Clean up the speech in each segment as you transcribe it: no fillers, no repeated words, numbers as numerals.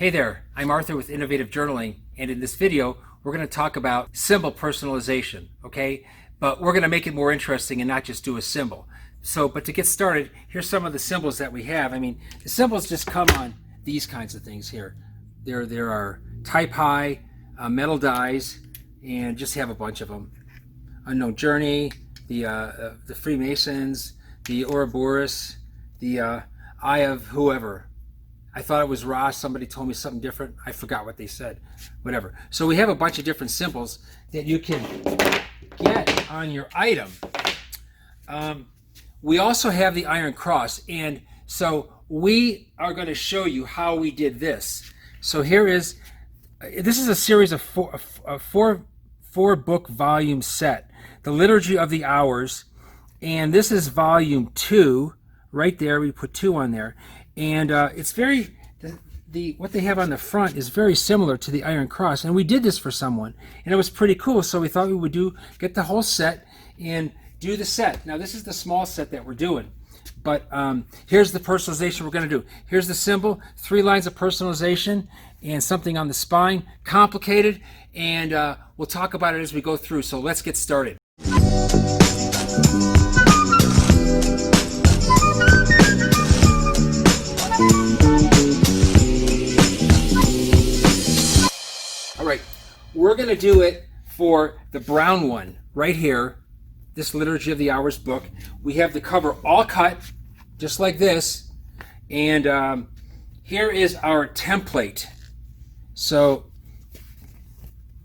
Hey there, I'm Arthur with Innovative Journaling, and in this video, we're going to talk about symbol personalization, okay? But we're going to make it more interesting and not just do a symbol. But to get started, here's some of the symbols that we have. The symbols just come on these kinds of things here. There are type high, metal dies, and just have a bunch of them. Unknown Journey, the Freemasons, the Ouroboros, the Eye of whoever. I thought it was Ross. Somebody told me something different. I forgot what they said. Whatever. So we have a bunch of different symbols that you can get on your item. We also have the Iron Cross, and so we are going to show you how we did this. So this is a series of four book volume set, the Liturgy of the Hours, and this is volume 2. Right there, we put 2 on there. And it's very, what they have on the front is very similar to the Iron Cross. And we did this for someone, and it was pretty cool. So we thought we would get the whole set and do the set. Now this is the small set that we're doing. But here's the personalization we're going to do. Here's the symbol, 3 lines of personalization, and something on the spine. Complicated, and we'll talk about it as we go through. So let's get started. All right, we're going to do it for the brown one right here, this Liturgy of the Hours book. We have the cover all cut, just like this, and here is our template. So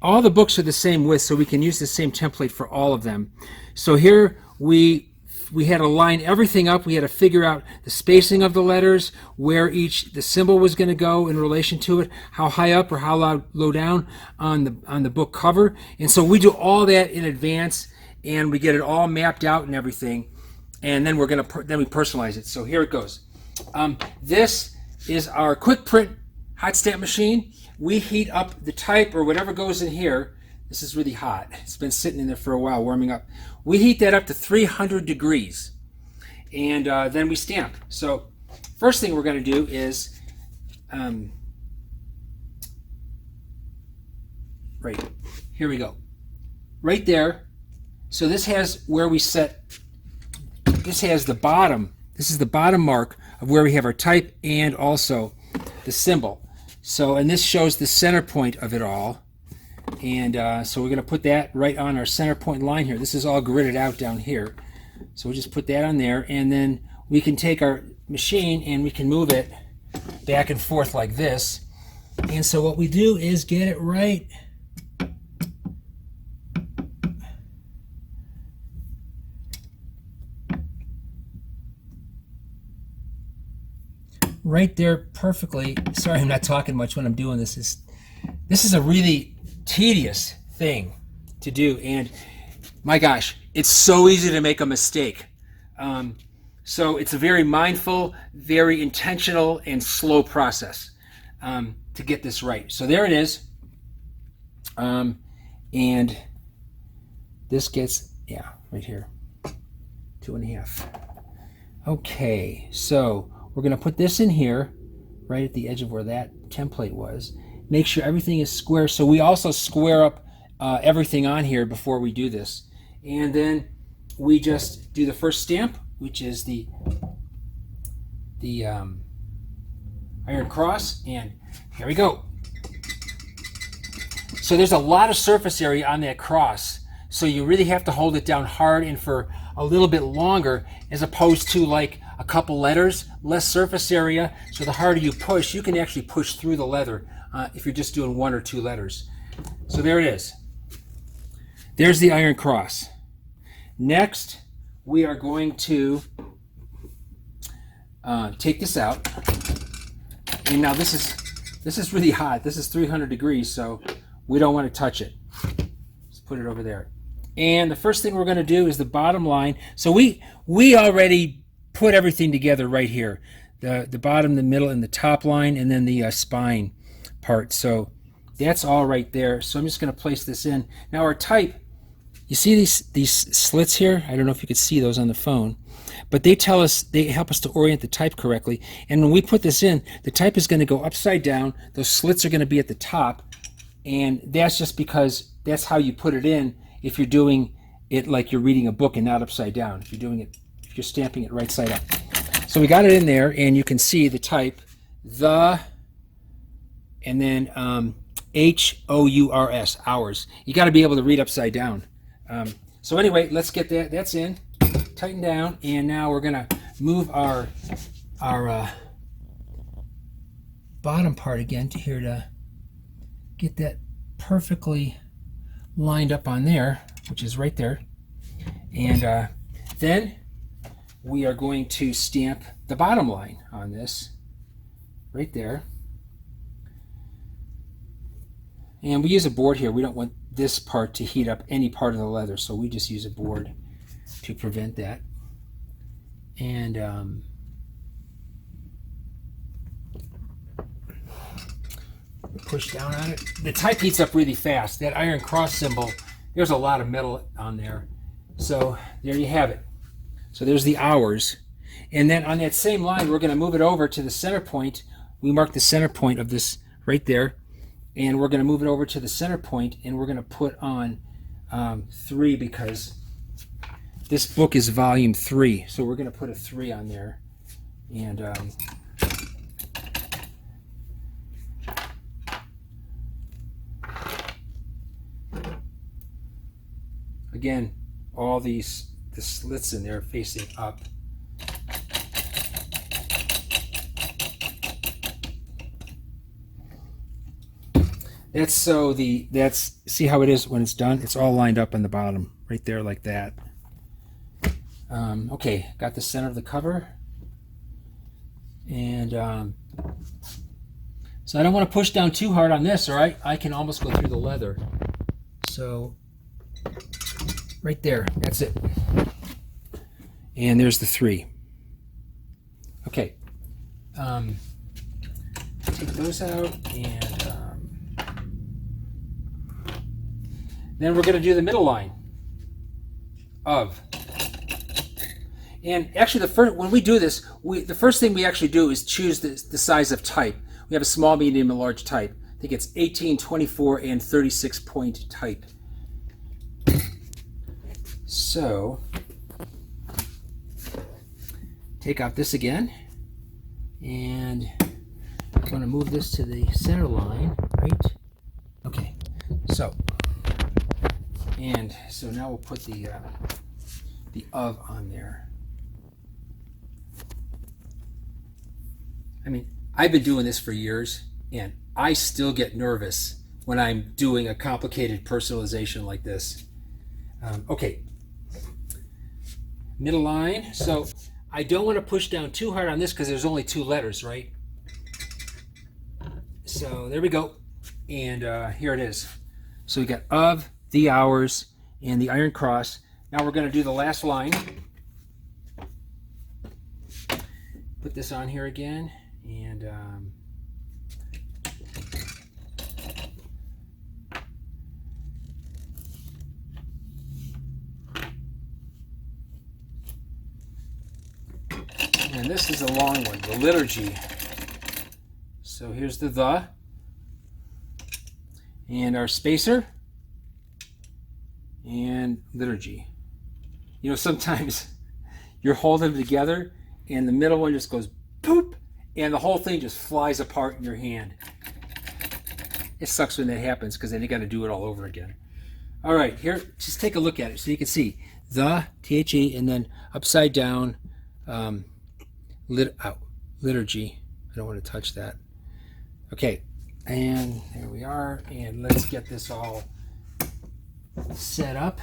all the books are the same width, so we can use the same template for all of them. So here we had to line everything up. We had to figure out the spacing of the letters, where the symbol was going to go in relation to it, how high up or how low down on the book cover. And so we do all that in advance, and we get it all mapped out and everything. And then we personalize it. So here it goes. This is our quick print hot stamp machine. We heat up the type or whatever goes in here. This is really hot. It's been sitting in there for a while, warming up. We heat that up to 300 degrees, and then we stamp. So first thing we're going to do is, right, here we go. Right there. So this has where we set, this has the bottom. This is the bottom mark of where we have our type and also the symbol. So, and this shows the center point of it all. And so we're going to put that right on our center point line here. This is all gridded out down here. So we'll just put that on there, and then we can take our machine and we can move it back and forth like this. And so what we do is get it right there perfectly. Sorry, I'm not talking much when I'm doing this. This is a really tedious thing to do, and my gosh, it's so easy to make a mistake. So it's a very mindful, very intentional, and slow process to get this right. So there it is, and this gets, yeah, right here, 2.5. Okay, so we're going to put this in here right at the edge of where that template was. Make sure everything is square. So we also square up everything on here before we do this. And then we just do the first stamp, which is the Iron Cross, and here we go. So there's a lot of surface area on that cross, so you really have to hold it down hard and for a little bit longer, as opposed to like a couple letters, less surface area. So the harder you push, you can actually push through the leather if you're just doing 1 or 2 letters. So there it is. There's the Iron Cross. Next, we are going to take this out. And now this is really hot. This is 300 degrees, so we don't want to touch it. Let's put it over there. And the first thing we're going to do is the bottom line. So we already put everything together right here. The bottom, the middle, and the top line, and then the spine part. So that's all right there. So I'm just going to place this in. Now our type You see these slits here? I don't know if you could see those on the phone, but they help us to orient the type correctly. And when we put this in, the type is going to go upside down. Those slits are going to be at the top, and that's just because that's how you put it in if you're doing it like you're reading a book and not upside down. If you're stamping it right side up. So we got it in there, and you can see the type, and then HOURS, hours. You got to be able to read upside down. So anyway, let's get that. That's in, tighten down, and now we're gonna move our bottom part again to here to get that perfectly lined up on there, which is right there. And then we are going to stamp the bottom line on this right there. And we use a board here. We don't want this part to heat up any part of the leather, so we just use a board to prevent that. And push down on it. The type heats up really fast. That iron cross symbol, there's a lot of metal on there. So there you have it. So there's the hours. And then on that same line, we're going to move it over to the center point. We mark the center point of this right there. And we're going to move it over to the center point, and we're going to put on 3 because this book is volume 3. So we're going to put a 3 on there. And again, all the slits in there facing up. See how it is when it's done? It's all lined up on the bottom, right there like that. Okay, got the center of the cover. And so I don't want to push down too hard on this, or I can almost go through the leather. So right there, that's it. And there's the 3. Okay, take those out, and then we're going to do the middle line of. And actually, when we do this, the first thing we actually do is choose the size of type. We have a small, medium, and large type. I think it's 18, 24, and 36 point type. So take out this again, and I'm going to move this to the center line, right? Okay, so now we'll put the of on there. I mean, I've been doing this for years, and I still get nervous when I'm doing a complicated personalization like this. Okay, middle line. So I don't want to push down too hard on this because there's only 2 letters, right? So there we go. And here it is. So we got of, the hours, and the iron cross. Now we're going to do the last line. Put this on here again. And this is a long one, the liturgy. So here's the and our spacer and liturgy. You know, sometimes you're holding them together and the middle one just goes poop and the whole thing just flies apart in your hand. It sucks when that happens because then you got to do it all over again. All right, here, just take a look at it so you can see the THE and then upside down liturgy. I don't want to touch that. Okay, and there we are. And let's get this all set up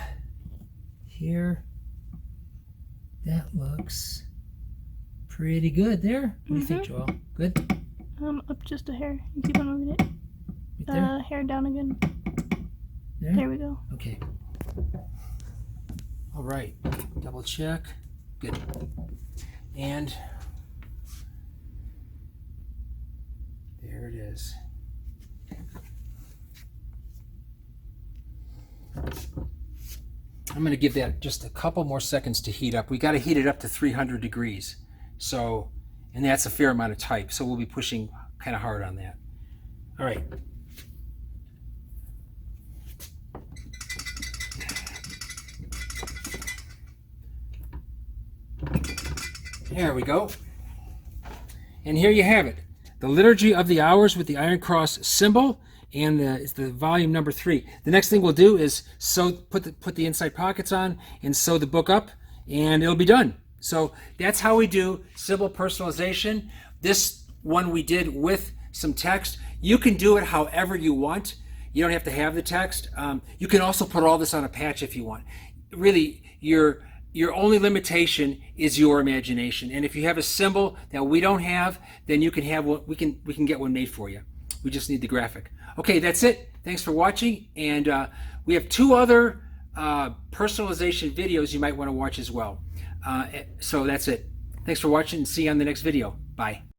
here. That looks pretty good there. What do you think, Joel? Good? Up just a hair. You keep on moving it. Right there? Hair down again. There? There we go. Okay. All right. Double check. Good. And there it is. I'm going to give that just a couple more seconds to heat up. We got to heat it up to 300 degrees. So, and that's a fair amount of type. So we'll be pushing kind of hard on that. All right. There we go. And here you have it. The Liturgy of the Hours with the Iron Cross symbol, and it's the volume number 3. The next thing we'll do is put the inside pockets on and sew the book up, and it'll be done. So that's how we do symbol personalization. This one we did with some text. You can do it however you want. You don't have to have the text. You can also put all this on a patch if you want. Really, your only limitation is your imagination. And if you have a symbol that we don't have, then you can have one. We can get one made for you. We just need the graphic. Okay, that's it. Thanks for watching. And we have 2 other personalization videos you might want to watch as well. So that's it. Thanks for watching, and see you on the next video. Bye.